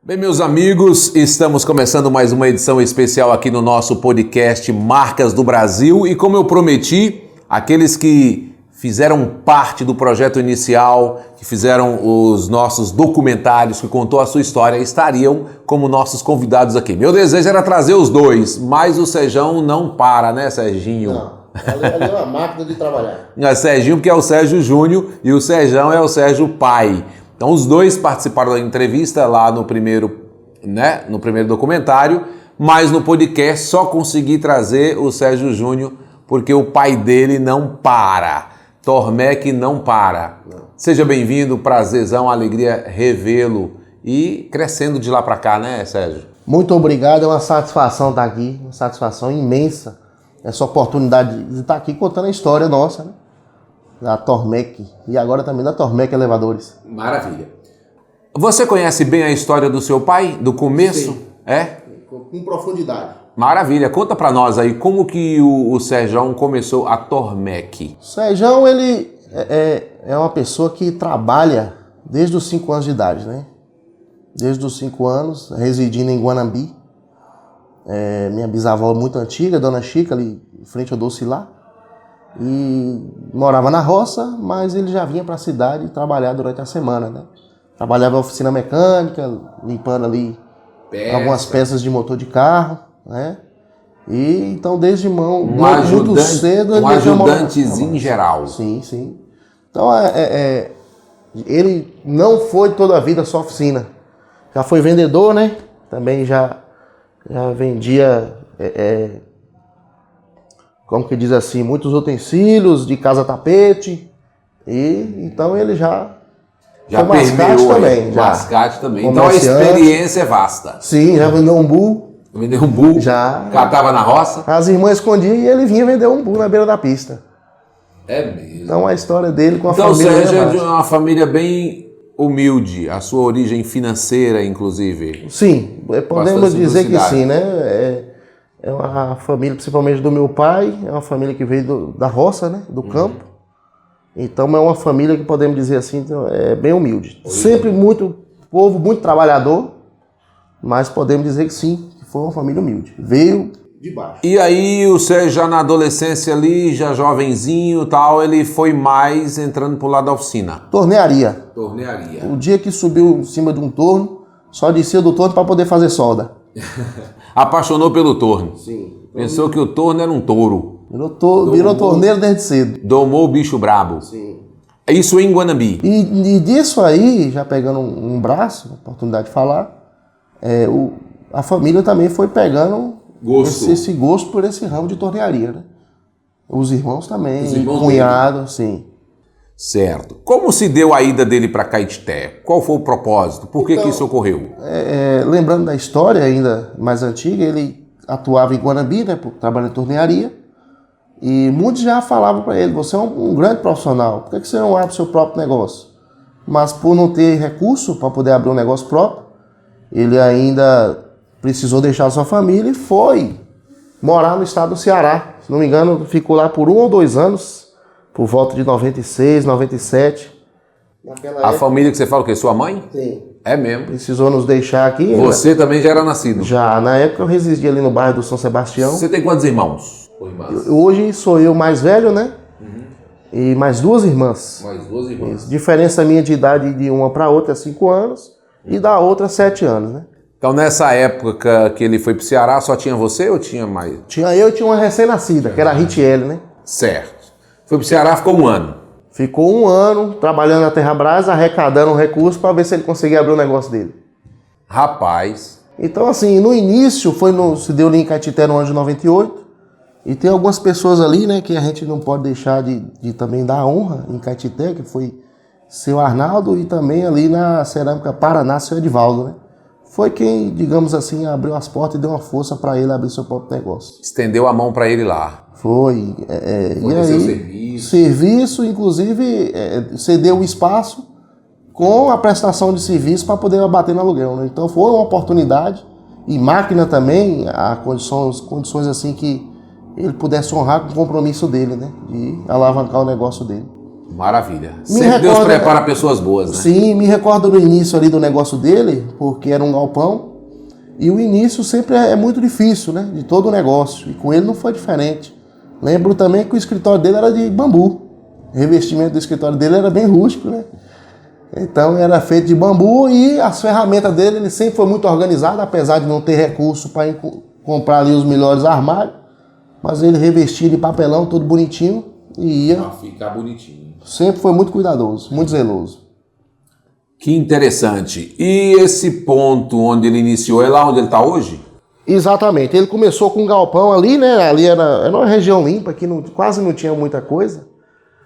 Bem, meus amigos, estamos começando mais uma edição especial aqui no nosso podcast Marcas do Brasil e como eu prometi, aqueles que fizeram parte do projeto inicial, que fizeram os nossos documentários, que contou a sua história, estariam como nossos convidados aqui. Meu desejo era trazer os dois, mas o Sejão não para, né, Serginho? Não, ali é uma máquina de trabalhar. É Serginho porque é o Sérgio Júnior e o Sejão é o Sérgio pai. Então os dois participaram da entrevista lá no primeiro documentário, mas no podcast só consegui trazer o Sérgio Júnior porque o pai dele não para. Tormec não para. Não. Seja bem-vindo, prazerzão, alegria revê-lo e crescendo de lá para cá, né, Sérgio? Muito obrigado, é uma satisfação estar aqui, uma satisfação imensa, essa oportunidade de estar aqui contando a história nossa, né? Da Tormec e agora também da Tormec Elevadores. Maravilha. Você conhece bem a história do seu pai, do começo? Sim. É? Com profundidade. Maravilha. Conta pra nós aí como que o Sérgio começou a Tormec. O Sérgio, ele é uma pessoa que trabalha desde os 5 anos de idade, né? Desde os 5 anos, residindo em Guanambi. Minha bisavó muito antiga, Dona Chica, ali em frente ao Docilá. E morava na roça, mas ele já vinha para a cidade trabalhar durante a semana, né? Trabalhava na oficina mecânica, limpando ali algumas peças de motor de carro, né? E então desde muito cedo ele ajudantezinho geral. Sim, sim. Então ele não foi toda a vida só oficina. Já foi vendedor, né? Também já vendia como que diz assim, muitos utensílios de casa-tapete, e então ele já foi mascate também. Mascate também. Então a experiência é vasta. Sim, já vendeu umbu. Vendeu umbu, já catava na roça. As irmãs escondiam e ele vinha vender umbu na beira da pista. É mesmo. Então a história dele com a família... Então o Sérgio é de uma família bem humilde, a sua origem financeira, inclusive. Sim, podemos dizer que sim, né? É uma família, principalmente do meu pai, é uma família que veio da roça, né? Do campo. Então é uma família que podemos dizer assim, é bem humilde. Sempre povo muito trabalhador, mas podemos dizer que sim, que foi uma família humilde. Veio de baixo. E aí o Sérgio já na adolescência ali, já jovenzinho e tal, ele foi mais entrando pro lado da oficina. Tornearia. O dia que subiu em cima de um torno, só descia do torno para poder fazer solda. Apaixonou pelo torno. Sim. Pensou que o torno era um touro. Virou torneiro desde cedo. Domou o bicho brabo. Sim. Isso em Guanambi. E disso aí, já pegando um braço, oportunidade de falar, a família também foi pegando esse gosto por esse ramo de tornearia, né? Os irmãos também, cunhado, sim. Certo. Como se deu a ida dele para Caetité? Qual foi o propósito? Por que isso ocorreu? Lembrando da história ainda mais antiga, ele atuava em Guanambi, né, trabalhando em tornearia, e muitos já falavam para ele, você é um grande profissional, por que você não abre o seu próprio negócio? Mas por não ter recurso para poder abrir um negócio próprio, ele ainda precisou deixar a sua família e foi morar no estado do Ceará. Se não me engano, ficou lá por 1 ou 2 anos, por volta de 96, 97. A família que você fala o quê? Sua mãe? Sim. É mesmo. Precisou nos deixar aqui. Você também já era nascido? Já. Na época eu residia ali no bairro do São Sebastião. Você tem quantos irmãos? Hoje sou eu mais velho, né? E mais 2 irmãs. Mais 2 irmãs. Isso. Diferença minha de idade de uma para outra é 5 anos e da outra 7 anos, né? Então nessa época que ele foi pro Ceará, só tinha você ou tinha mais? Tinha eu e tinha uma recém-nascida, que era a Ritiele, né? Certo. Foi pro Ceará, ficou 1 ano. Ficou 1 ano trabalhando na Terrabras, arrecadando um recurso para ver se ele conseguia abrir o negócio dele. Rapaz. Então assim, no início se deu ali em Caetité no ano de 98. E tem algumas pessoas ali, né, que a gente não pode deixar de também dar honra em Caetité, que foi seu Arnaldo, e também ali na Cerâmica Paraná, seu Edivaldo, né? Foi quem, digamos assim, abriu as portas e deu uma força para ele abrir seu próprio negócio. Estendeu a mão para ele lá. Foi. E aí, serviço, inclusive, cedeu o espaço com a prestação de serviço para poder abater no aluguel, né? Então foi uma oportunidade, e máquina também, há condições assim que ele pudesse honrar com o compromisso dele, né? De alavancar o negócio dele. Maravilha. Sempre Deus prepara pessoas boas, né? Sim, me recordo do início ali do negócio dele, porque era um galpão, e o início sempre é muito difícil, né? De todo o negócio, e com ele não foi diferente. Lembro também que o escritório dele era de bambu. O revestimento do escritório dele era bem rústico, né? Então era feito de bambu e as ferramentas dele, ele sempre foi muito organizado, apesar de não ter recurso para comprar ali os melhores armários. Mas ele revestia de papelão, tudo bonitinho, e ia. Pra ficar bonitinho. Sempre foi muito cuidadoso, muito zeloso. Que interessante. E esse ponto onde ele iniciou, é lá onde ele está hoje? Exatamente. Ele começou com um galpão ali, né? Ali era uma região limpa, que quase não tinha muita coisa.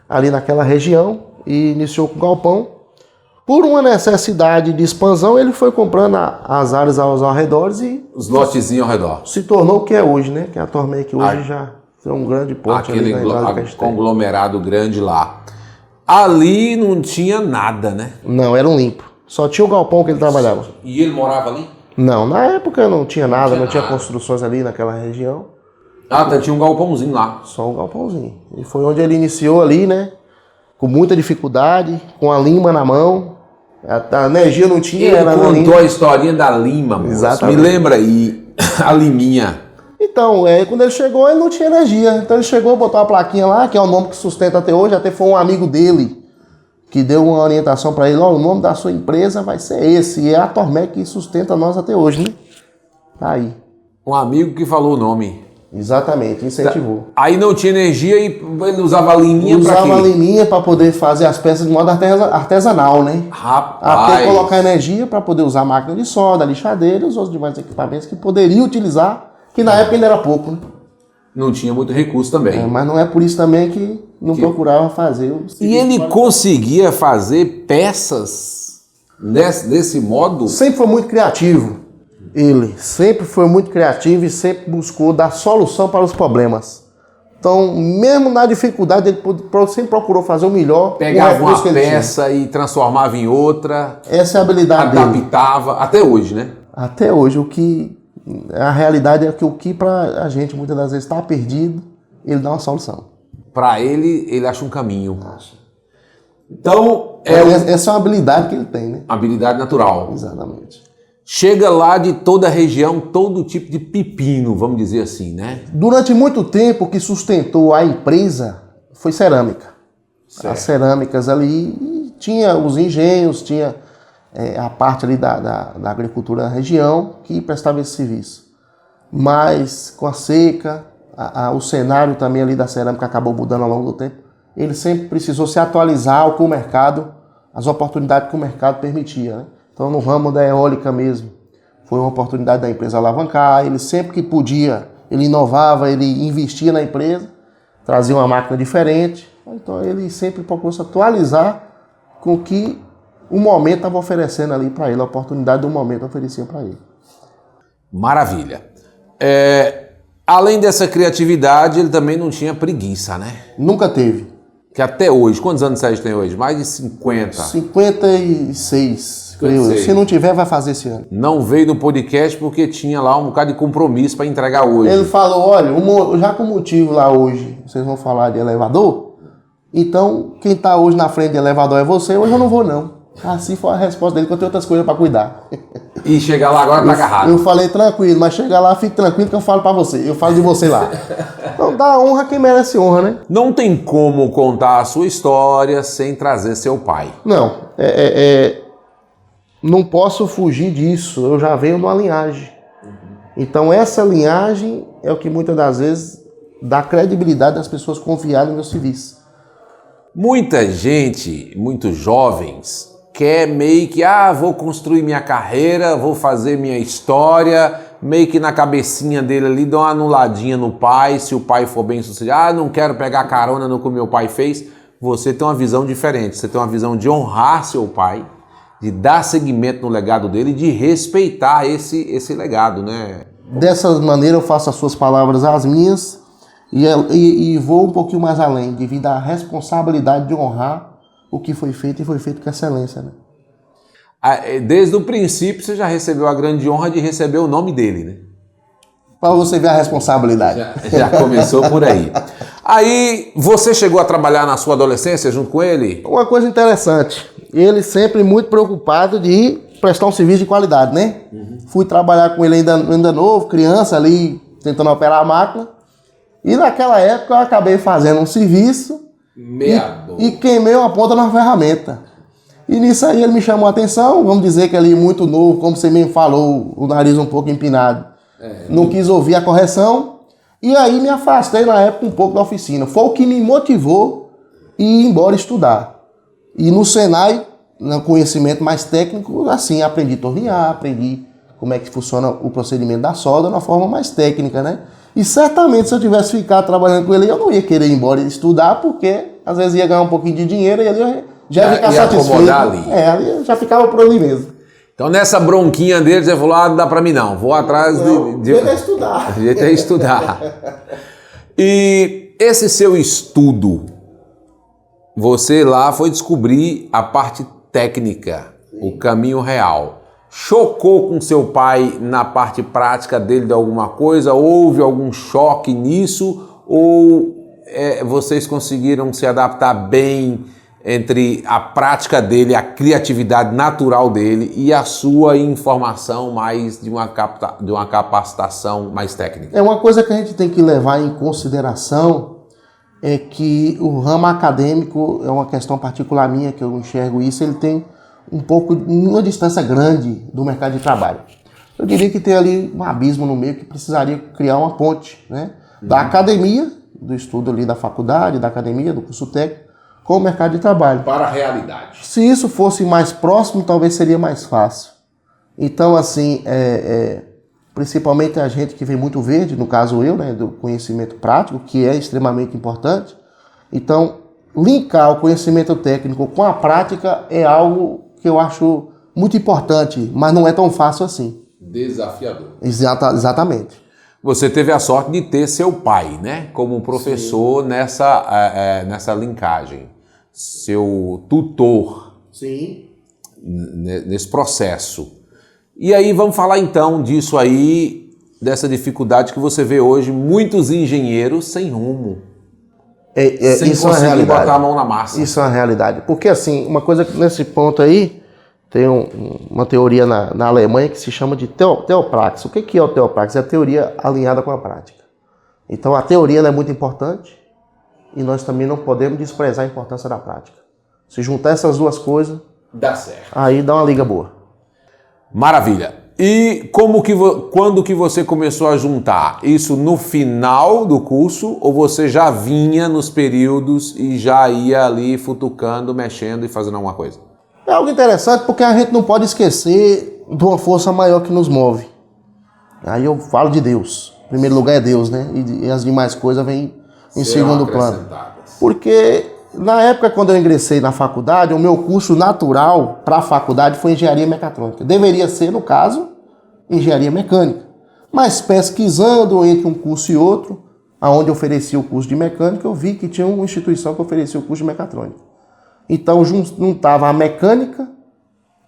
Ali naquela região. E iniciou com o galpão. Por uma necessidade de expansão, ele foi comprando as áreas aos arredores e... Os lotezinhos ao redor. Se tornou o que é hoje, né? Que é a Tormei, que hoje já tem um grande porte ali na entrada do conglomerado grande lá. Ali não tinha nada, né? Não, era um limpo. Só tinha o galpão que ele trabalhava. E ele morava ali? Não, na época não tinha nada, não tinha construções ali naquela região. Ah, tá, tinha um galpãozinho lá. Só um galpãozinho. E foi onde ele iniciou ali, né? Com muita dificuldade, com a lima na mão. A energia não tinha. Ele contou a historinha da lima, moço. Exatamente. Me lembra aí, a liminha. Então, quando ele chegou, ele não tinha energia. Então ele chegou, botou uma plaquinha lá, que é o nome que sustenta até hoje. Até foi um amigo dele que deu uma orientação para ele. Ó, o nome da sua empresa vai ser esse. E é a Tormec que sustenta nós até hoje, né? Tá aí. Um amigo que falou o nome. Exatamente, incentivou. Aí não tinha energia e ele usava a liminha para quê? Usava a liminha para poder fazer as peças de modo artesanal, né? Rapaz! Até colocar energia para poder usar a máquina de solda, a lixadeira e os outros demais equipamentos que poderia utilizar, que na época ainda era pouco, né? Não tinha muito recurso também. Mas não é por isso também que não procurava fazer. E ele conseguia fazer peças desse modo? Sempre foi muito criativo. Ele sempre foi muito criativo e sempre buscou dar solução para os problemas. Então, mesmo na dificuldade, ele sempre procurou fazer o melhor. Pegava uma peça e transformava em outra. Essa é a habilidade dele. Adaptava, até hoje, né? Até hoje. A realidade é que o que para a gente muitas das vezes está perdido, ele dá uma solução. Para ele acha um caminho. Acha. Então, essa é uma habilidade que ele tem, né? Habilidade natural. Exatamente. Chega lá de toda a região, todo tipo de pepino, vamos dizer assim, né? Durante muito tempo, o que sustentou a empresa foi cerâmica. Certo. As cerâmicas ali, tinha os engenhos, tinha a parte ali da agricultura da região que prestava esse serviço. Mas com a seca, o cenário também ali da cerâmica acabou mudando ao longo do tempo. Ele sempre precisou se atualizar com o mercado, as oportunidades que o mercado permitia, né? Então, no ramo da eólica mesmo, foi uma oportunidade da empresa alavancar. Ele sempre que podia, ele inovava, ele investia na empresa, trazia uma máquina diferente. Então, ele sempre procurou se atualizar com o que o momento estava oferecendo ali para ele, a oportunidade do momento oferecia para ele. Maravilha. Além dessa criatividade, ele também não tinha preguiça, né? Nunca teve. Que até hoje, quantos anos você tem hoje? Mais de 50. 56. Se não tiver, vai fazer esse ano. Não veio no podcast porque tinha lá um bocado de compromisso para entregar hoje. Ele falou, olha, já com o motivo lá hoje, vocês vão falar de elevador, então quem está hoje na frente de elevador é você, hoje eu não vou não. Assim foi a resposta dele, que eu tenho outras coisas para cuidar. E chegar lá agora tá agarrado. Eu falei, tranquilo, mas chegar lá, fique tranquilo que eu falo para você. Eu falo de você lá. Então dá honra quem merece honra, né? Não tem como contar a sua história sem trazer seu pai. Não, não posso fugir disso, eu já venho de uma linhagem. Então essa linhagem é o que muitas das vezes dá credibilidade das pessoas confiarem no meu serviço. Muita gente, muitos jovens, quer meio que, vou construir minha carreira, vou fazer minha história, meio que na cabecinha dele ali, dá uma anuladinha no pai, se o pai for bem sucedido, não quero pegar carona no que o meu pai fez. Você tem uma visão diferente, você tem uma visão de honrar seu pai, de dar seguimento no legado dele, de respeitar esse legado, né? Dessa maneira eu faço as suas palavras as minhas e vou um pouquinho mais além, devido à responsabilidade de honrar o que foi feito e foi feito com excelência, né? Desde o princípio você já recebeu a grande honra de receber o nome dele, né? Para você ver a responsabilidade. Já começou por aí. Aí, você chegou a trabalhar na sua adolescência junto com ele? Uma coisa interessante, ele sempre muito preocupado de prestar um serviço de qualidade, né? Fui trabalhar com ele ainda novo, criança ali, tentando operar a máquina. E naquela época eu acabei fazendo um serviço e queimei uma ponta na ferramenta. E nisso aí ele me chamou a atenção, vamos dizer que ele muito novo, como você mesmo falou, o nariz um pouco empinado. Não quis ouvir a correção. E aí me afastei na época um pouco da oficina. Foi o que me motivou a ir embora estudar. E no Senai, no conhecimento mais técnico, assim, aprendi a tornear, aprendi como é que funciona o procedimento da solda de uma forma mais técnica, né? E certamente se eu tivesse ficado trabalhando com ele, eu não ia querer ir embora estudar, porque às vezes ia ganhar um pouquinho de dinheiro e ali já ia ficar satisfeito. Ali. Ali já ficava por ali mesmo. Então nessa bronquinha dele, você falou, não dá pra mim não, vou atrás de estudar. De estudar. E esse seu estudo, você lá foi descobrir a parte técnica, o caminho real. Chocou com seu pai na parte prática dele de alguma coisa? Houve algum choque nisso? Ou vocês conseguiram se adaptar bem entre a prática dele, a criatividade natural dele e a sua informação mais de uma capacitação mais técnica? É uma coisa que a gente tem que levar em consideração é que o ramo acadêmico é uma questão particular minha, que eu enxergo isso, ele tem um pouco, uma distância grande do mercado de trabalho. Eu diria que tem ali um abismo no meio que precisaria criar uma ponte, né? Da academia, do estudo ali da faculdade, da academia, do curso técnico, com o mercado de trabalho. Para a realidade. Se isso fosse mais próximo, talvez seria mais fácil. Então, assim, principalmente a gente que vem muito verde, no caso eu, né, do conhecimento prático, que é extremamente importante. Então, linkar o conhecimento técnico com a prática é algo que eu acho muito importante, mas não é tão fácil assim. Desafiador. Exatamente. Você teve a sorte de ter seu pai, né, como professor nessa linkagem. Seu tutor. Sim. Nesse processo. E aí vamos falar então disso aí, dessa dificuldade que você vê hoje, muitos engenheiros sem rumo. Sem isso é uma conseguir realidade. botar a mão na massa. Isso é uma realidade. Porque assim, uma coisa que nesse ponto aí, tem uma teoria na Alemanha que se chama de teopraxis. O que é o teopraxis? É a teoria alinhada com a prática. Então a teoria ela é muito importante e nós também não podemos desprezar a importância da prática. Se juntar essas duas coisas, dá certo. Aí dá uma liga boa. Maravilha. E quando que você começou a juntar? Isso no final do curso ou você já vinha nos períodos e já ia ali futucando, mexendo e fazendo alguma coisa? É algo interessante porque a gente não pode esquecer de uma força maior que nos move. Aí eu falo de Deus. Em primeiro lugar é Deus, né? E as demais coisas vêm em segundo plano. Porque na época quando eu ingressei na faculdade, o meu curso natural para a faculdade foi engenharia mecatrônica. Deveria ser, no caso, engenharia mecânica. Mas pesquisando entre um curso e outro, aonde oferecia o curso de mecânica, eu vi que tinha uma instituição que oferecia o curso de mecatrônica. Então juntava a mecânica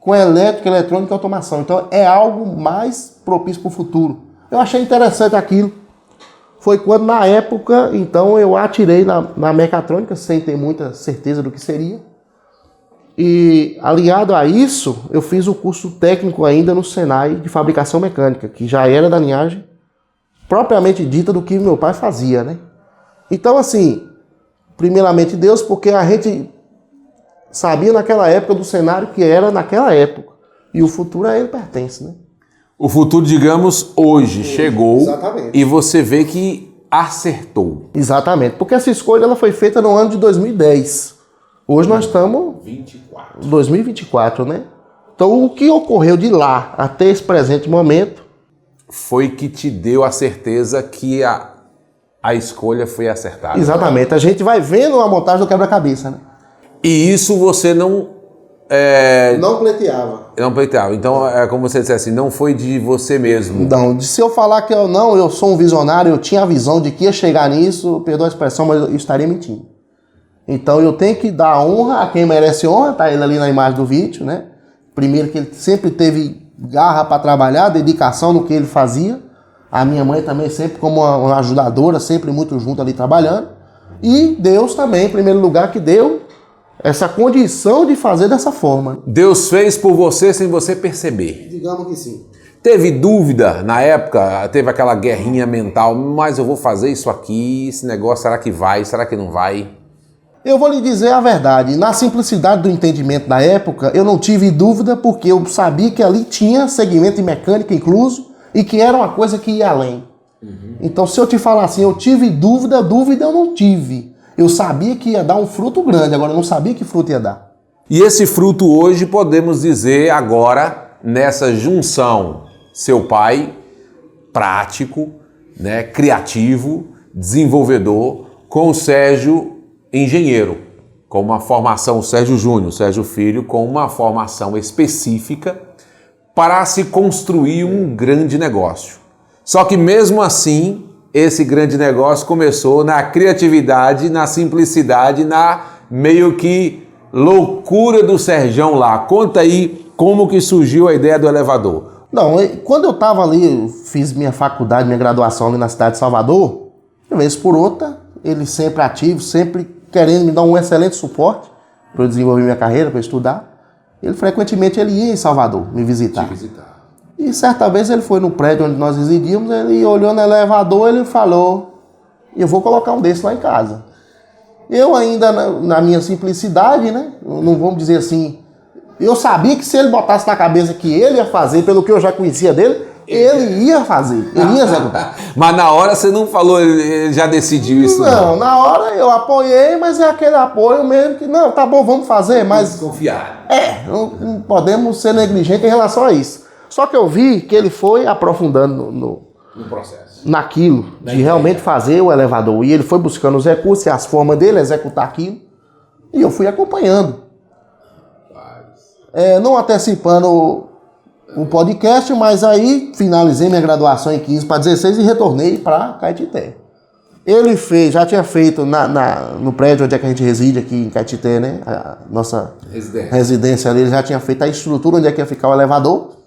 com a elétrica, eletrônica e automação. Então é algo mais propício para o futuro. Eu achei interessante aquilo. Foi quando, na época, então eu atirei na mecatrônica, sem ter muita certeza do que seria. E, aliado a isso, eu fiz o curso técnico ainda no Senai de fabricação mecânica, que já era da linhagem propriamente dita do que meu pai fazia, né? Então, assim, primeiramente Deus, porque a gente sabia naquela época do cenário que era naquela época. E o futuro a ele pertence, né? O futuro, digamos, hoje chegou. Exatamente. E você vê que acertou. Exatamente, porque essa escolha ela foi feita no ano de 2010. Hoje nós estamos em 2024, né? Então o que ocorreu de lá até esse presente momento foi que te deu a certeza que a escolha foi acertada. Exatamente, a gente vai vendo a montagem do quebra-cabeça, né? E isso você não pleiteava. Não pleiteava. Então, é como você disse assim, não foi de você mesmo. Não, se eu falar que eu sou um visionário, eu tinha a visão de que ia chegar nisso, perdoa a expressão, mas eu estaria mentindo. Então eu tenho que dar honra a quem merece honra, tá ele ali na imagem do vídeo, né? Primeiro que ele sempre teve garra para trabalhar, dedicação no que ele fazia. A minha mãe também sempre como uma ajudadora, sempre muito junto ali trabalhando. E Deus também, em primeiro lugar, que deu essa condição de fazer dessa forma. Deus fez por você sem você perceber. Digamos que sim. Teve dúvida na época, teve aquela guerrinha mental, mas eu vou fazer isso aqui, esse negócio, será que vai, será que não vai? Eu vou lhe dizer a verdade, na simplicidade do entendimento da época, eu não tive dúvida porque eu sabia que ali tinha segmento de mecânica incluso e que era uma coisa que ia além. Então se eu te falar assim, eu tive dúvida eu não tive. Eu sabia que ia dar um fruto grande, agora eu não sabia que fruto ia dar. E esse fruto hoje podemos dizer agora, nessa junção, seu pai, prático, né, criativo, desenvolvedor, com o Sérgio, engenheiro, com uma formação, o Sérgio Júnior, Sérgio Filho, com uma formação específica para se construir um grande negócio. Só que mesmo assim, esse grande negócio começou na criatividade, na simplicidade, na meio que loucura do Serjão lá. Conta aí como que surgiu a ideia do elevador. Não, quando eu estava ali, eu fiz minha faculdade, minha graduação ali na cidade de Salvador, uma vez por outra, ele sempre ativo, sempre querendo me dar um excelente suporte para eu desenvolver minha carreira, para eu estudar. Ele frequentemente ele ia em Salvador me visitar. E certa vez ele foi no prédio onde nós residíamos, ele olhou no elevador, ele falou, eu vou colocar um desse lá em casa. Eu ainda, na minha simplicidade, né, não vamos dizer assim, eu sabia que se ele botasse na cabeça que ele ia fazer, pelo que eu já conhecia dele, ele ia fazer, ele ia executar. Mas na hora você não falou, ele já decidiu isso? Não, na hora eu apoiei, mas é aquele apoio mesmo que, não, tá bom, vamos fazer, mas... Confiar. Não podemos ser negligentes em relação a isso. Só que eu vi que ele foi aprofundando no processo. Naquilo, de realmente fazer o elevador. E ele foi buscando os recursos e as formas dele, executar aquilo. E eu fui acompanhando. Não antecipando o podcast, mas aí finalizei minha graduação em 15 para 16 e retornei para Caetité. Ele fez, já tinha feito no prédio onde é que a gente reside aqui em Caetité, né? A nossa residência ali, ele já tinha feito a estrutura onde é que ia ficar o elevador.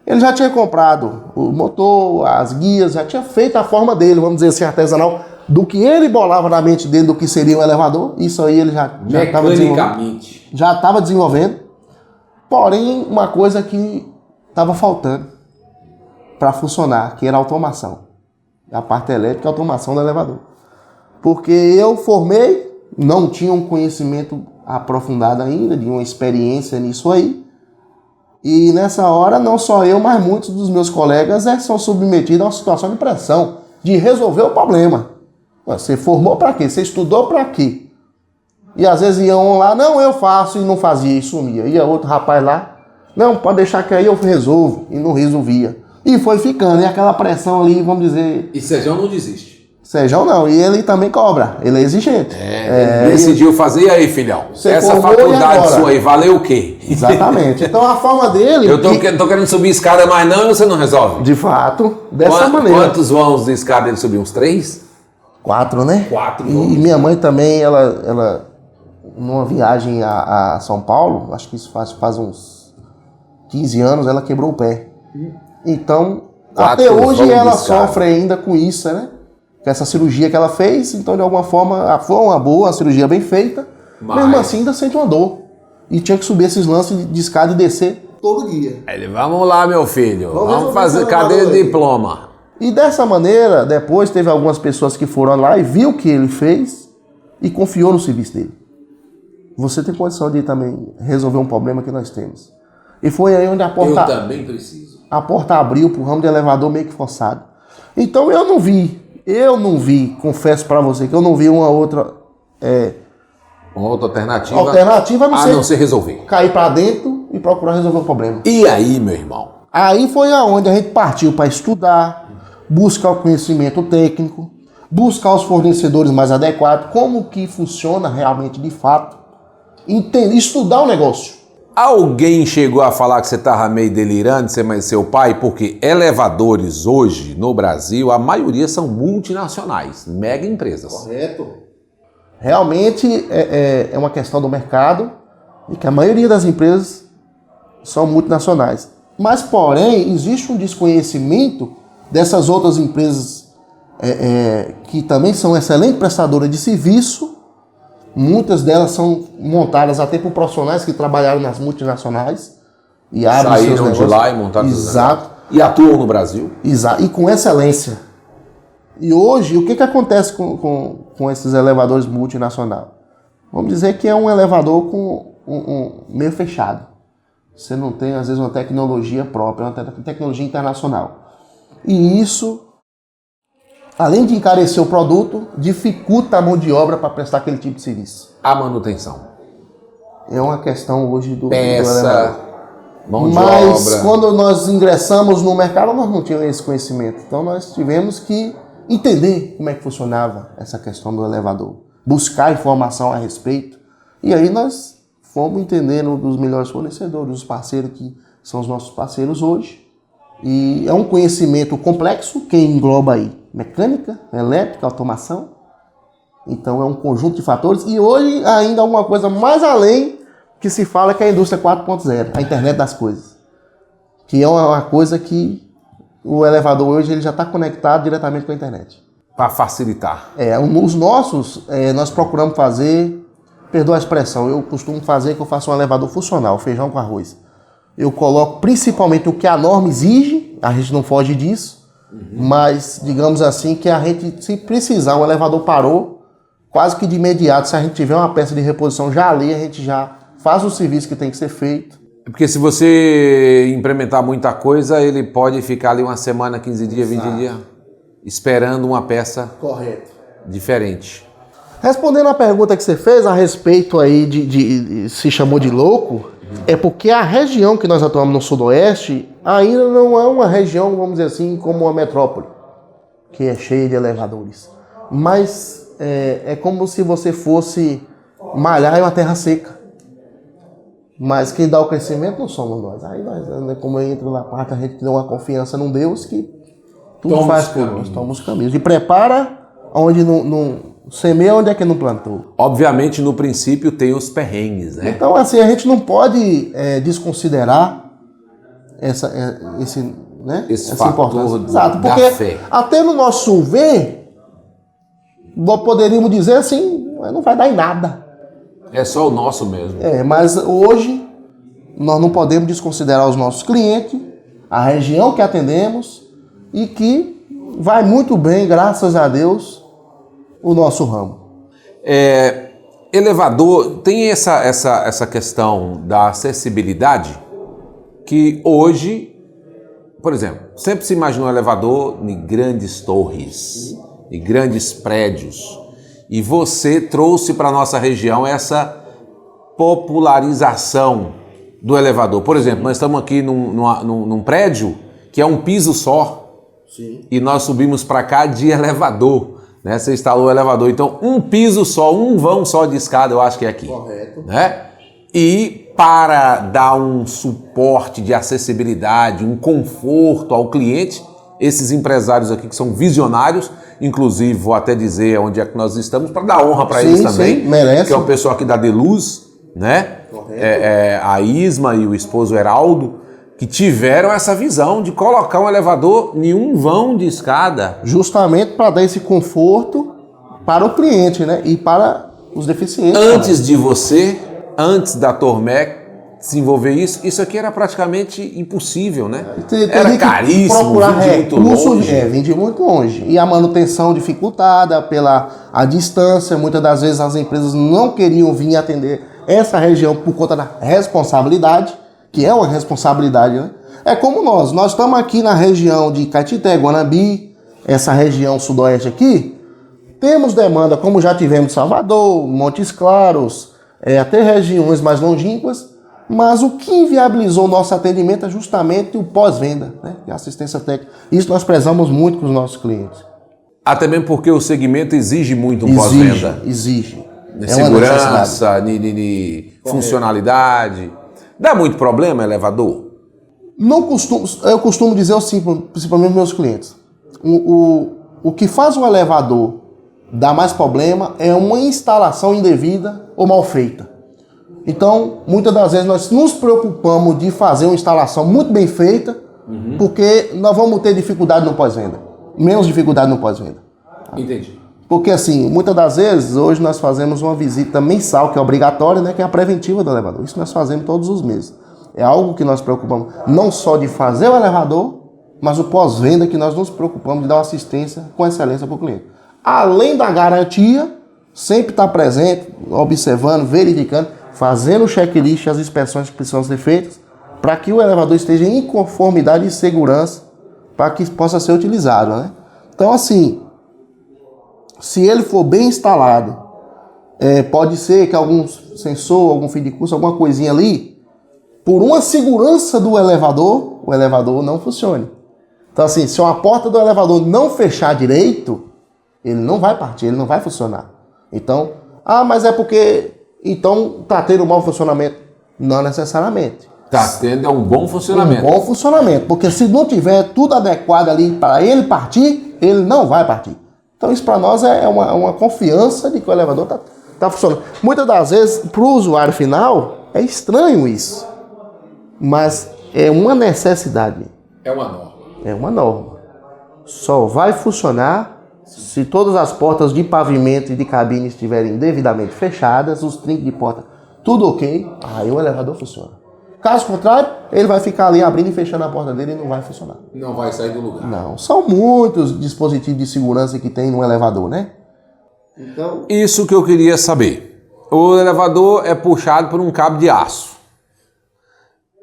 Ele já tinha comprado o motor, as guias, já tinha feito a forma dele, vamos dizer assim, artesanal, do que ele bolava na mente dele do que seria um elevador. Isso aí ele já estava desenvolvendo. Já estava desenvolvendo. Porém, uma coisa que estava faltando para funcionar, que era a automação. A parte elétrica e a automação do elevador. Porque eu formei, não tinha um conhecimento aprofundado ainda, de uma experiência nisso aí. E nessa hora, não só eu, mas muitos dos meus colegas são submetidos a uma situação de pressão, de resolver o problema. Você formou para quê? Você estudou para quê? E às vezes iam lá, não, eu faço, e não fazia, e sumia. Ia outro rapaz lá, não, pode deixar que aí eu resolvo, e não resolvia. E foi ficando, e aquela pressão ali, vamos dizer... E Sérgio não desiste. Sérgio não, e ele também cobra, ele é exigente. Ele decidiu fazer, e aí, filhão? Essa faculdade sua aí, valeu o quê? Exatamente, então a forma dele... Eu tô querendo subir escada, mas não, e você não resolve? De fato, dessa maneira. Quantos vãos de escada ele subiu? Uns 3? 4, né? 4 E minha mãe também, ela numa viagem a São Paulo, acho que isso faz uns 15 anos, ela quebrou o pé. Então, até hoje ela sofre ainda com isso, né? Com essa cirurgia que ela fez, então de alguma forma foi uma boa, uma cirurgia bem feita, mesmo assim ainda sente uma dor. E tinha que subir esses lances de escada e descer todo dia. Ele, vamos lá, meu filho, vamos fazer, cadê o diploma? E dessa maneira, depois teve algumas pessoas que foram lá e viu o que ele fez e confiou no serviço dele. Você tem condição de também resolver um problema que nós temos. E foi aí onde a porta... Eu também preciso. A porta abriu pro ramo de elevador meio que forçado. Então eu não vi, confesso pra você, que eu não vi uma outra... Uma outra alternativa? Alternativa a não ser resolver. Cair pra dentro e procurar resolver o problema. E aí, meu irmão? Aí foi aonde a gente partiu para estudar, buscar o conhecimento técnico, buscar os fornecedores mais adequados, como que funciona realmente de fato, estudar o negócio. Alguém chegou a falar que você estava meio delirando, você mais seu pai? Porque elevadores hoje no Brasil, a maioria são multinacionais, mega empresas. Correto. Realmente é uma questão do mercado e que a maioria das empresas são multinacionais. Mas, porém, existe um desconhecimento dessas outras empresas que também são excelentes prestadoras de serviço. Muitas delas são montadas até por profissionais que trabalharam nas multinacionais e abrem seus Saíram de lá e montaram. Exato. E atuam no Brasil. Exato. E com excelência. E hoje, o que acontece com esses elevadores multinacionais? Vamos dizer que é um elevador com meio fechado. Você não tem, às vezes, uma tecnologia própria, uma tecnologia internacional. E isso, além de encarecer o produto, dificulta a mão de obra para prestar aquele tipo de serviço. A manutenção. É uma questão hoje do peça, mão de Mas obra. Quando nós ingressamos no mercado, nós não tínhamos esse conhecimento. Então nós tivemos que entender como é que funcionava essa questão do elevador. Buscar informação a respeito. E aí nós fomos entendendo dos melhores fornecedores, dos parceiros que são os nossos parceiros hoje. E é um conhecimento complexo que engloba aí mecânica, elétrica, automação. Então é um conjunto de fatores. E hoje ainda alguma coisa mais além que se fala que é a indústria 4.0, a internet das coisas. Que é uma coisa que o elevador hoje ele já está conectado diretamente com a internet. Para facilitar. Os nossos, nós procuramos fazer, perdoa a expressão, eu costumo fazer que eu faço um elevador funcional, feijão com arroz. Eu coloco principalmente o que a norma exige, a gente não foge disso, mas digamos assim que a gente, se precisar, o elevador parou, quase que de imediato, se a gente tiver uma peça de reposição já ali, a gente já faz o serviço que tem que ser feito. Porque se você implementar muita coisa, ele pode ficar ali uma semana, 15 dias, 20 dias, esperando uma peça diferente. Respondendo a pergunta que você fez a respeito aí de se chamou de louco, é porque a região que nós atuamos no Sudoeste ainda não é uma região, vamos dizer assim, como uma metrópole, que é cheia de elevadores. Mas é como se você fosse malhar em uma terra seca. Mas quem dá o crescimento não somos nós. Aí nós, como eu entro na parte, a gente tem uma confiança num Deus que tudo faz por nós, toma os caminhos. E prepara onde não semeia, onde é que não plantou. Obviamente, no princípio, tem os perrengues, né? Então, assim, a gente não pode desconsiderar essa fator importância. Exato, da porque fé. até no nosso ver, nós poderíamos dizer assim, não vai dar em nada. É só o nosso mesmo. Mas hoje nós não podemos desconsiderar os nossos clientes, a região que atendemos e que vai muito bem, graças a Deus, o nosso ramo. Elevador, tem essa questão da acessibilidade que hoje, por exemplo, sempre se imaginou elevador em grandes torres, em grandes prédios. E você trouxe para a nossa região essa popularização do elevador. Por exemplo, nós estamos aqui num prédio que é um piso só. Sim. E nós subimos para cá de elevador. Né? Você instalou o elevador. Então, um piso só, um vão só de escada, eu acho que é aqui. Correto. Né? E para dar um suporte de acessibilidade, um conforto ao cliente, esses empresários aqui que são visionários, inclusive vou até dizer onde é que nós estamos, para dar honra para eles também, merece. Que é o pessoal aqui da Deluz, né? A Isma e o esposo Heraldo, que tiveram essa visão de colocar um elevador em um vão de escada. Justamente para dar esse conforto para o cliente, né? E para os deficientes. Antes da Tormec desenvolver isso aqui era praticamente impossível, né? Era caríssimo, vende muito longe. E a manutenção dificultada pela a distância, muitas das vezes as empresas não queriam vir atender essa região por conta da responsabilidade, que é uma responsabilidade, né? É como nós estamos aqui na região de Caetité, Guanambi, essa região sudoeste aqui, temos demanda, como já tivemos em Salvador, Montes Claros, até regiões mais longínquas. Mas o que inviabilizou o nosso atendimento é justamente o pós-venda, né? A assistência técnica. Isso nós prezamos muito com os nossos clientes. Até mesmo porque o segmento exige muito um pós-venda. Exige. Segurança, funcionalidade. Dá muito problema elevador? Eu costumo dizer assim, principalmente para meus clientes. O que faz um elevador dar mais problema é uma instalação indevida ou mal feita. Então, muitas das vezes nós nos preocupamos de fazer uma instalação muito bem feita, porque nós vamos ter dificuldade no pós-venda. Menos dificuldade no pós-venda. Entendi. Porque assim, muitas das vezes, hoje nós fazemos uma visita mensal, que é obrigatória, né? Que é a preventiva do elevador. Isso nós fazemos todos os meses. É algo que nós preocupamos não só de fazer o elevador, mas o pós-venda, que nós nos preocupamos de dar uma assistência com excelência para o cliente. Além da garantia, sempre estar presente, observando, verificando, fazendo o checklist, as inspeções que precisam ser feitas, para que o elevador esteja em conformidade e segurança, para que possa ser utilizado, né? Então, assim, se ele for bem instalado, pode ser que algum sensor, algum fio de curso, alguma coisinha ali, por uma segurança do elevador, o elevador não funcione. Então, assim, se uma porta do elevador não fechar direito, ele não vai partir, ele não vai funcionar. Então, mas é porque então tá tendo um mau funcionamento. Não necessariamente. Tá tendo um bom funcionamento. Um bom funcionamento, porque se não tiver tudo adequado ali para ele partir, ele não vai partir. Então isso para nós é uma confiança de que o elevador tá funcionando. Muitas das vezes, para o usuário final, é estranho isso. Mas é uma necessidade. É uma norma. É uma norma. Só vai funcionar se todas as portas de pavimento e de cabine estiverem devidamente fechadas, os trincos de porta, tudo ok, aí o elevador funciona. Caso contrário, ele vai ficar ali abrindo e fechando a porta dele e não vai funcionar. Não vai sair do lugar. Não, são muitos dispositivos de segurança que tem no elevador, né? Então, isso que eu queria saber. O elevador é puxado por um cabo de aço.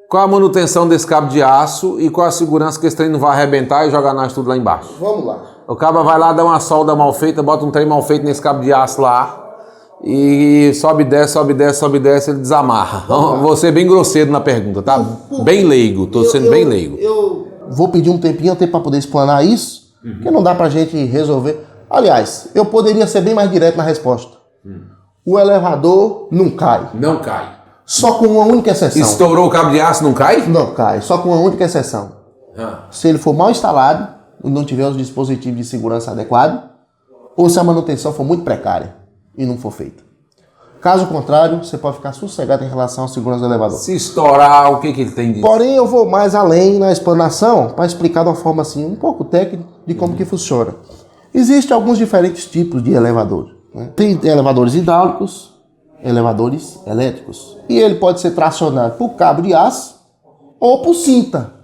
Qual a manutenção desse cabo de aço e qual a segurança que esse trem não vai arrebentar e jogar nós tudo lá embaixo? Vamos lá. O cabo vai lá, dá uma solda mal feita, bota um trem mal feito nesse cabo de aço lá e sobe, desce, ele desamarra. Vou ser bem grosseiro na pergunta, tá? Bem leigo, tô sendo bem leigo. Eu vou pedir um tempinho até para poder explanar isso, porque não dá pra gente resolver. Aliás, eu poderia ser bem mais direto na resposta. O elevador não cai. Não cai. Só com uma única exceção. Estourou o cabo de aço, não cai? Não cai, só com uma única exceção. Se ele for mal instalado e não tiver os dispositivos de segurança adequados, ou se a manutenção for muito precária e não for feita. Caso contrário, você pode ficar sossegado em relação à segurança do elevador. Se estourar, o que ele tem de... Porém, eu vou mais além na explanação para explicar de uma forma assim, um pouco técnica de como que funciona. Existem alguns diferentes tipos de elevador, né? Tem elevadores hidráulicos, elevadores elétricos. E ele pode ser tracionado por cabo de aço ou por cinta.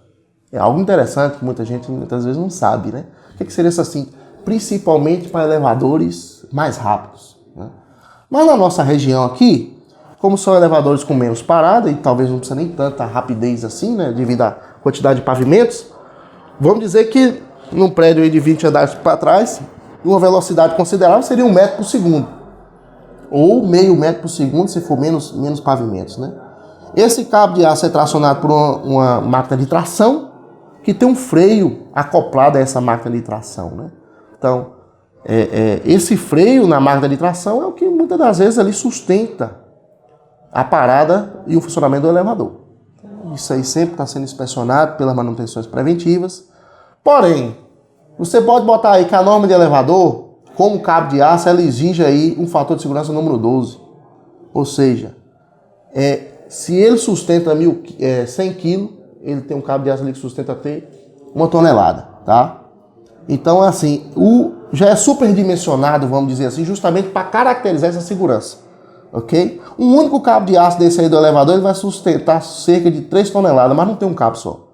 É algo interessante que muita gente muitas vezes não sabe, né? O que seria essa cinta? Principalmente para elevadores mais rápidos, né? Mas na nossa região aqui, como são elevadores com menos parada, e talvez não precisa nem tanta rapidez assim, né? Devido à quantidade de pavimentos, vamos dizer que num prédio aí de 20 andares para trás, uma velocidade considerável seria 1 metro por segundo. Ou meio metro por segundo, se for menos pavimentos, né? Esse cabo de aço é tracionado por uma máquina de tração que tem um freio acoplado a essa máquina de tração, né? Então, esse freio na máquina de tração é o que muitas das vezes ali sustenta a parada e o funcionamento do elevador. Isso aí sempre está sendo inspecionado pelas manutenções preventivas. Porém, você pode botar aí que a norma de elevador, como cabo de aço, ela exige aí um fator de segurança número 12. Ou seja, se ele sustenta 100 kg, ele tem um cabo de aço ali que sustenta até 1 tonelada, tá? Então, assim, já é superdimensionado, vamos dizer assim, justamente para caracterizar essa segurança, ok? Um único cabo de aço desse aí do elevador, ele vai sustentar cerca de 3 toneladas, mas não tem um cabo só.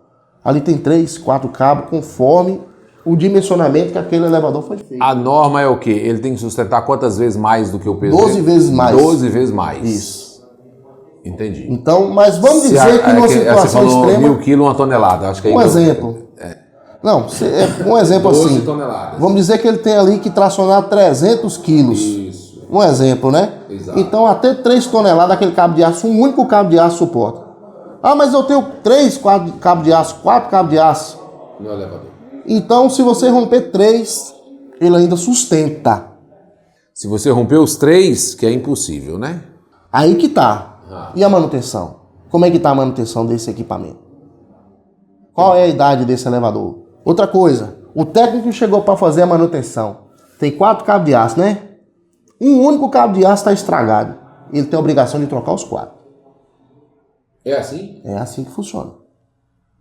Ali tem 3, 4 cabos, conforme o dimensionamento que aquele elevador foi feito. A norma é o quê? Ele tem que sustentar quantas vezes mais do que o peso 12 dele? vezes mais. 12 vezes mais. Isso. Entendi. Então, mas vamos dizer que numa situação você falou extrema... 1.000 quilos, 1 tonelada. Acho que Um exemplo. Não, um exemplo 12 assim. toneladas. Vamos dizer que ele tem ali que tracionar 300 quilos. Isso. Um exemplo, né? Exato. Então, até 3 toneladas aquele cabo de aço, um único cabo de aço suporta. Mas eu tenho 3 cabos de aço, 4 cabos de aço. No elevador. Então, se você romper 3, ele ainda sustenta. Se você romper os 3, que é impossível, né? Aí que tá. E a manutenção? Como é que tá a manutenção desse equipamento? Qual é a idade desse elevador? Outra coisa, o técnico chegou para fazer a manutenção. Tem 4 cabos de aço, né? Um único cabo de aço está estragado. Ele tem a obrigação de trocar os 4. É assim? É assim que funciona.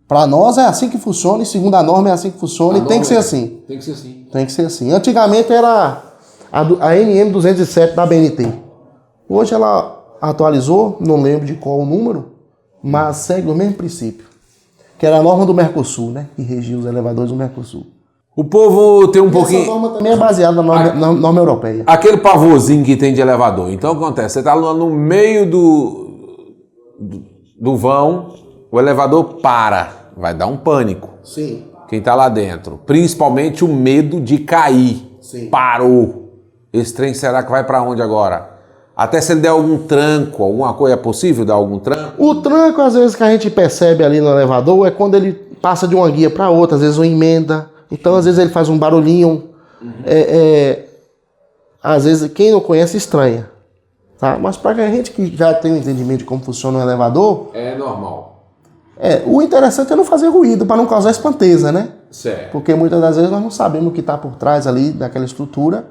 Para nós é assim que funciona e segundo a norma é assim que funciona e tem que ser assim. Tem que ser assim. Tem que ser assim. Antigamente era a NM 207 da BNT. Hoje ela atualizou, não lembro de qual o número, mas segue o mesmo princípio. Que era a norma do Mercosul, né? Que regia os elevadores do Mercosul. O povo tem um Essa pouquinho... norma também é baseada na norma europeia. Aquele pavorzinho que tem de elevador. Então o que acontece? Você está no meio do vão, o elevador para. Vai dar um pânico. Sim. Quem está lá dentro. Principalmente o medo de cair. Sim. Parou. Esse trem será que vai para onde agora? Até se ele der algum tranco, alguma coisa, é possível dar algum tranco? O tranco, às vezes, que a gente percebe ali no elevador é quando ele passa de uma guia para outra, às vezes uma emenda. Então, às vezes, ele faz um barulhinho. Às vezes, quem não conhece estranha. Tá? Mas para a gente que já tem um entendimento de como funciona o elevador, É normal. o interessante é não fazer ruído, para não causar espanteza, né? Certo. Porque muitas das vezes nós não sabemos o que está por trás ali daquela estrutura,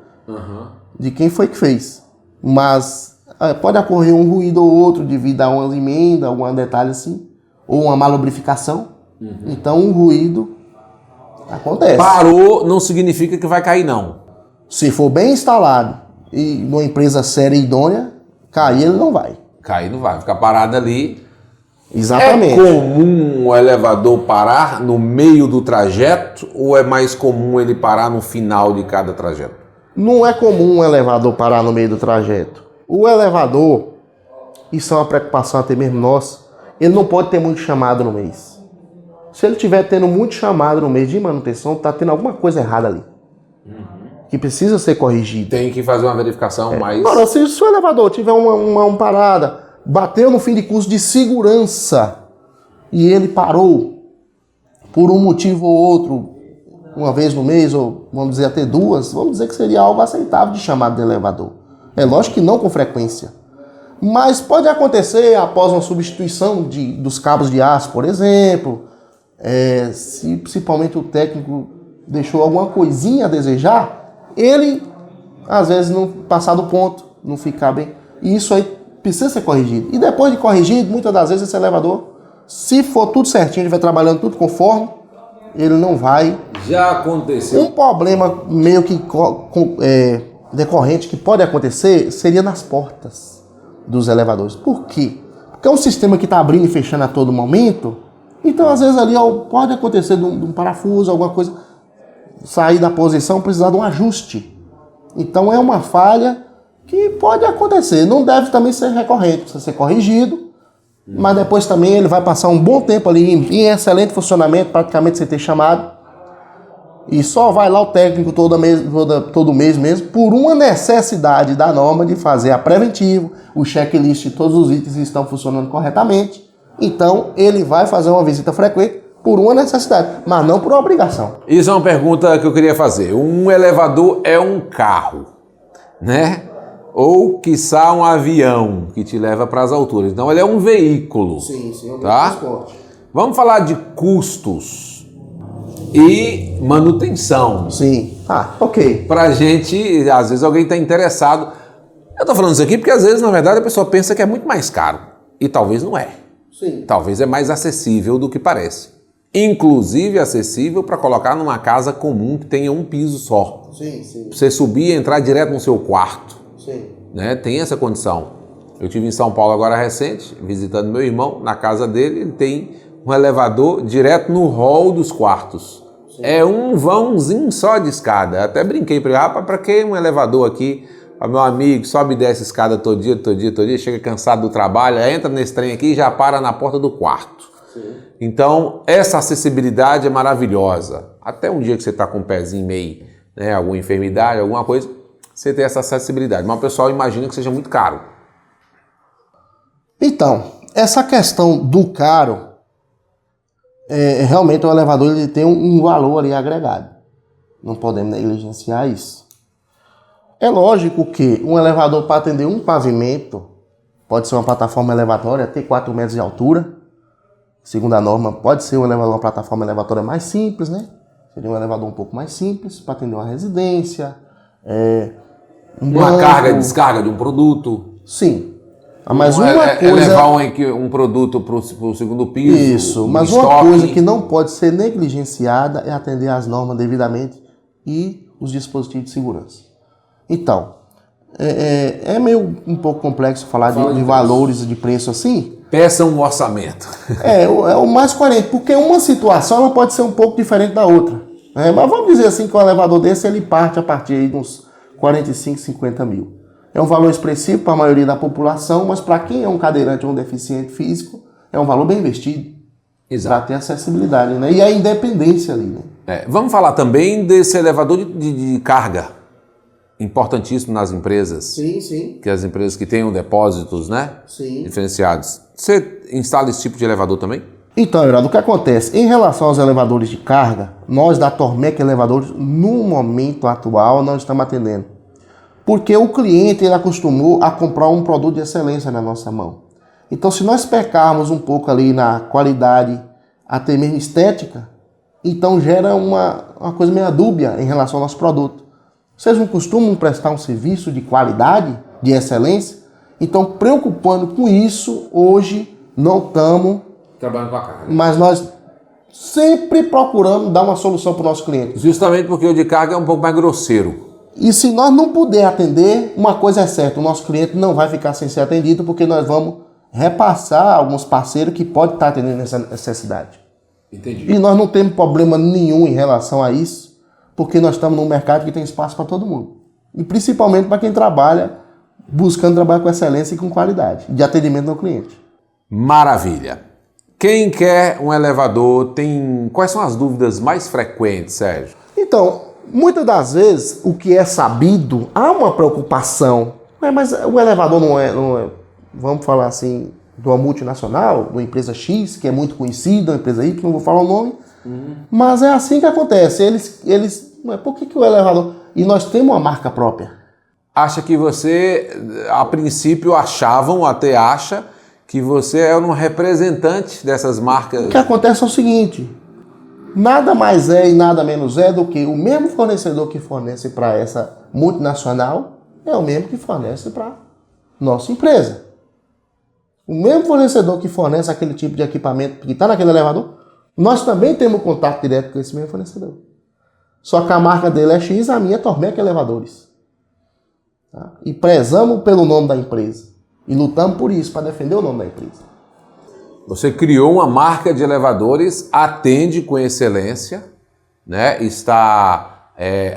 de quem foi que fez. Mas pode ocorrer um ruído ou outro devido a uma emenda, algum detalhe assim, ou uma malubrificação. Então, um ruído acontece. Parou não significa que vai cair, não. Se for bem instalado e numa empresa séria e idônea, cair ele não vai. Cair não vai, ficar parado ali. Exatamente. É comum o elevador parar no meio do trajeto ou é mais comum ele parar no final de cada trajeto? Não é comum um elevador parar no meio do trajeto. O elevador, isso é uma preocupação até mesmo nossa, ele não pode ter muito chamado no mês. Se ele estiver tendo muito chamado no mês de manutenção, está tendo alguma coisa errada ali. Que precisa ser corrigido. Tem que fazer uma verificação mais... Agora, se o elevador tiver uma parada, bateu no fim de curso de segurança e ele parou por um motivo ou outro, uma vez no mês, ou vamos dizer até duas, vamos dizer que seria algo aceitável de chamado de elevador. É lógico que não com frequência. Mas pode acontecer após uma substituição dos cabos de aço, por exemplo, se principalmente o técnico deixou alguma coisinha a desejar, ele, às vezes, não passar do ponto, não ficar bem. E isso aí precisa ser corrigido. E depois de corrigido, muitas das vezes esse elevador, se for tudo certinho, ele vai trabalhando tudo conforme, ele não vai... Já aconteceu. Um problema meio que decorrente que pode acontecer seria nas portas dos elevadores. Por quê? Porque é um sistema que está abrindo e fechando a todo momento, então às vezes ali pode acontecer de um parafuso, alguma coisa, sair da posição, precisar de um ajuste. Então é uma falha que pode acontecer. Não deve também ser recorrente, precisa ser corrigido, mas depois também ele vai passar um bom tempo ali em excelente funcionamento, praticamente sem ter chamado. E só vai lá o técnico todo mês mesmo, por uma necessidade da norma de fazer a preventivo, o checklist de todos os itens estão funcionando corretamente. Então, ele vai fazer uma visita frequente por uma necessidade, mas não por uma obrigação. Isso é uma pergunta que eu queria fazer. Um elevador é um carro, né? Ou, quiçá, um avião que te leva para as alturas. Então, ele é um veículo. Sim, é um transporte. Vamos falar de custos e manutenção. Sim. Ok. Pra gente, às vezes alguém está interessado. Eu tô falando isso aqui porque às vezes, na verdade, a pessoa pensa que é muito mais caro. E talvez não é. Sim. Talvez é mais acessível do que parece. Inclusive acessível para colocar numa casa comum que tenha um piso só. Sim. Pra você subir e entrar direto no seu quarto. Sim. Né? Tem essa condição. Eu estive em São Paulo agora recente, visitando meu irmão. Na casa dele, ele tem um elevador direto no hall dos quartos. Sim. É um vãozinho só de escada. Até brinquei para ele, rapaz, para que um elevador aqui? Para meu amigo, sobe e desce escada todo dia, chega cansado do trabalho, entra nesse trem aqui e já para na porta do quarto. Sim. Então, essa acessibilidade é maravilhosa. Até um dia que você está com o pezinho meio, né, alguma enfermidade, alguma coisa, você tem essa acessibilidade. Mas o pessoal imagina que seja muito caro. Então, essa questão do caro, realmente o elevador ele tem um valor ali agregado. Não podemos negligenciar isso. É lógico que um elevador para atender um pavimento, pode ser uma plataforma elevatória até 4 metros de altura. Segundo a norma, pode ser uma plataforma elevatória mais simples, né? Seria um elevador um pouco mais simples para atender uma residência, uma carga e descarga de um produto. Sim. Mas uma coisa... levar um produto para o segundo piso. Isso, mas uma coisa que não pode ser negligenciada é atender às normas devidamente e os dispositivos de segurança. Então, é meio um pouco complexo falar de valores de preço assim. Peça um orçamento. É o mais coerente, porque uma situação ela pode ser um pouco diferente da outra. Mas vamos dizer assim que um elevador desse ele parte a partir aí de uns 45, 50 mil. É um valor expressivo para a maioria da população, mas para quem é um cadeirante ou um deficiente físico, é um valor bem investido. Exato. Para ter acessibilidade, né? E a independência ali, né? Vamos falar também desse elevador de carga, importantíssimo nas empresas. Sim, sim. Que as empresas que tenham depósitos, né? Sim. Diferenciados. Você instala esse tipo de elevador também? Então, Everaldo, o que acontece? Em relação aos elevadores de carga, nós da Tormec Elevadores, no momento atual, não estamos atendendo. Porque o cliente ele acostumou a comprar um produto de excelência na nossa mão. Então, se nós pecarmos um pouco ali na qualidade, até mesmo estética, então gera uma coisa meio dúbia em relação ao nosso produto. Vocês não costumam prestar um serviço de qualidade, de excelência? Então, preocupando com isso, hoje não estamos trabalhando com a carga. Mas nós sempre procuramos dar uma solução para o nosso cliente. Justamente porque o de carga é um pouco mais grosseiro. E se nós não puder atender, uma coisa é certa, o nosso cliente não vai ficar sem ser atendido, porque nós vamos repassar alguns parceiros que podem estar atendendo essa necessidade. Entendi. E nós não temos problema nenhum em relação a isso, porque nós estamos num mercado que tem espaço para todo mundo. E principalmente para quem trabalha, buscando trabalhar com excelência e com qualidade, de atendimento ao cliente. Maravilha. Quem quer um elevador tem... Quais são as dúvidas mais frequentes, Sérgio? Então, muitas das vezes, o que é sabido, há uma preocupação. Mas o elevador não é, vamos falar assim, de uma multinacional, de uma empresa X, que é muito conhecida, uma empresa Y, que não vou falar o nome. Mas é assim que acontece. Por que o elevador... E nós temos uma marca própria. Acha que você, a princípio, acha que você é um representante dessas marcas? O que acontece é o seguinte, nada mais é e nada menos é do que o mesmo fornecedor que fornece para essa multinacional é o mesmo que fornece para nossa empresa. O mesmo fornecedor que fornece aquele tipo de equipamento que está naquele elevador, nós também temos contato direto com esse mesmo fornecedor. Só que a marca dele é X, a minha é Tormec Elevadores. Tá? E prezamos pelo nome da empresa. E lutamos por isso, para defender o nome da empresa. Você criou uma marca de elevadores, atende com excelência, né? Está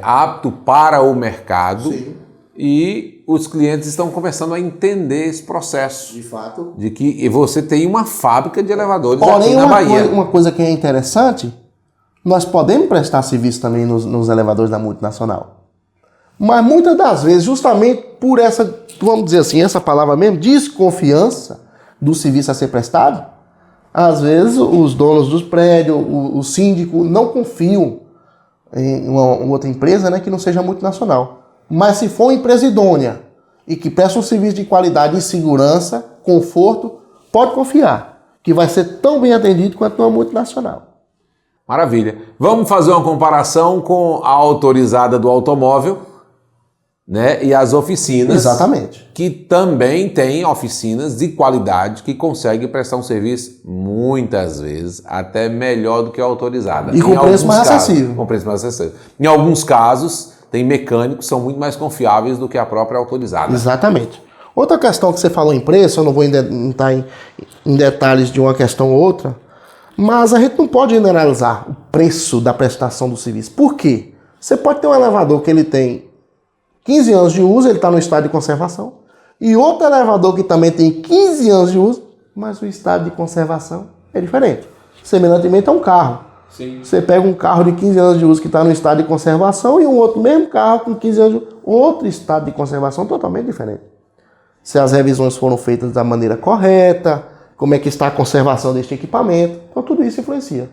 apto para o mercado. Sim. E os clientes estão começando a entender esse processo. De fato. De que você tem uma fábrica de elevadores aqui na Bahia. Uma coisa que é interessante, nós podemos prestar serviço também nos elevadores da multinacional. Mas muitas das vezes, justamente por essa, vamos dizer assim, essa palavra mesmo, desconfiança do serviço a ser prestado, às vezes os donos dos prédios, o síndico, não confiam em uma outra empresa, né, que não seja multinacional. Mas se for uma empresa idônea e que presta um serviço de qualidade e segurança, conforto, pode confiar que vai ser tão bem atendido quanto uma multinacional. Maravilha. Vamos fazer uma comparação com a autorizada do automóvel, né, e as oficinas. Exatamente. Que também têm oficinas de qualidade que conseguem prestar um serviço, muitas vezes, até melhor do que a autorizada. E com preço mais acessível. Com preço mais acessível. Em alguns casos, tem mecânicos que são muito mais confiáveis do que a própria autorizada. Exatamente. Outra questão que você falou em preço, eu não vou entrar em detalhes de uma questão ou outra, mas a gente não pode generalizar o preço da prestação do serviço. Por quê? Você pode ter um elevador que ele tem 15 anos de uso, ele está no estado de conservação. E outro elevador que também tem 15 anos de uso, mas o estado de conservação é diferente. Semelhantemente a um carro. Sim. Você pega um carro de 15 anos de uso que está no estado de conservação e um outro mesmo carro com 15 anos de uso, outro estado de conservação totalmente diferente. Se as revisões foram feitas da maneira correta, como é que está a conservação deste equipamento. Então tudo isso influencia.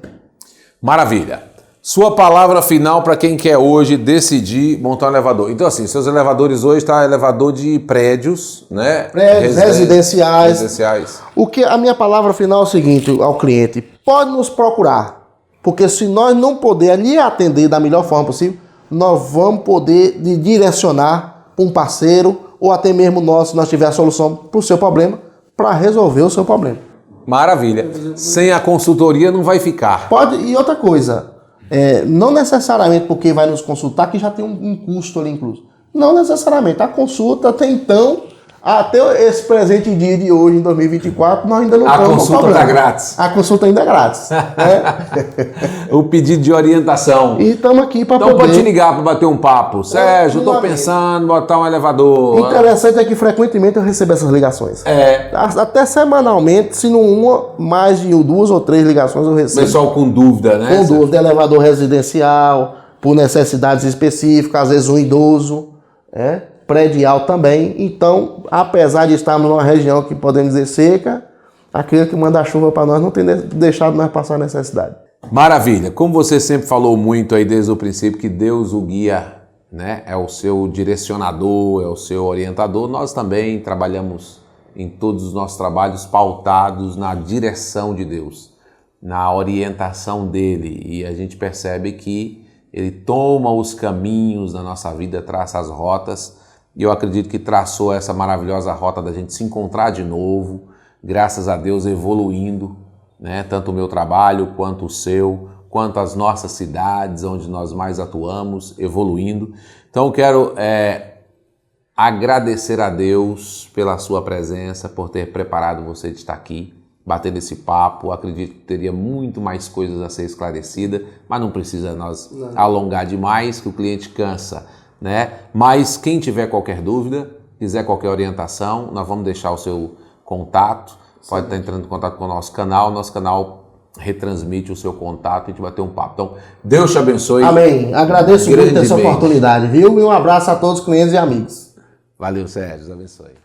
Maravilha. Sua palavra final para quem quer hoje decidir montar um elevador. Então assim, seus elevadores hoje estão elevador de prédios, né? Prédios, residenciais. O que a minha palavra final é o seguinte ao cliente, pode nos procurar, porque se nós não puder lhe atender da melhor forma possível, nós vamos poder lhe direcionar para um parceiro ou até mesmo nós, se nós tivermos a solução para o seu problema, para resolver o seu problema. Maravilha. Sem a consultoria não vai ficar. Pode, e outra coisa, não necessariamente porque vai nos consultar que já tem um custo ali incluso. Não necessariamente. A consulta até então, até esse presente dia de hoje, em 2024, nós ainda não estamos. A consulta está grátis. A consulta ainda é grátis. O pedido de orientação. E estamos aqui para então poder... pode te ligar para bater um papo. Sérgio, estou pensando em botar um elevador. Interessante é que frequentemente eu recebo essas ligações. Até semanalmente, se não uma, mais de 2 ou 3 ligações eu recebo. Pessoal com dúvida, né? Com dúvida, elevador residencial, por necessidades específicas, às vezes um idoso, predial também. Então, apesar de estarmos numa região que podemos dizer seca, aquele que manda a chuva para nós não tem deixado nós passar necessidade. Maravilha. Como você sempre falou muito aí desde o princípio que Deus o guia, né? É o seu direcionador, é o seu orientador. Nós também trabalhamos em todos os nossos trabalhos pautados na direção de Deus, na orientação dele. E a gente percebe que ele toma os caminhos na nossa vida, traça as rotas. E eu acredito que traçou essa maravilhosa rota da gente se encontrar de novo, graças a Deus evoluindo, né? Tanto o meu trabalho, quanto o seu, quanto as nossas cidades, onde nós mais atuamos, evoluindo. Então eu quero agradecer a Deus pela sua presença, por ter preparado você de estar aqui, batendo esse papo. Acredito que teria muito mais coisas a ser esclarecida, mas não precisa nós alongar demais, que o cliente cansa, né? Mas quem tiver qualquer dúvida, quiser qualquer orientação, nós vamos deixar o seu contato. Pode estar entrando em contato com o nosso canal retransmite o seu contato e a gente vai ter um papo. Então, Deus te abençoe. Amém. Agradeço muito essa oportunidade, viu? E um abraço a todos os clientes e amigos. Valeu, Sérgio. Deus abençoe.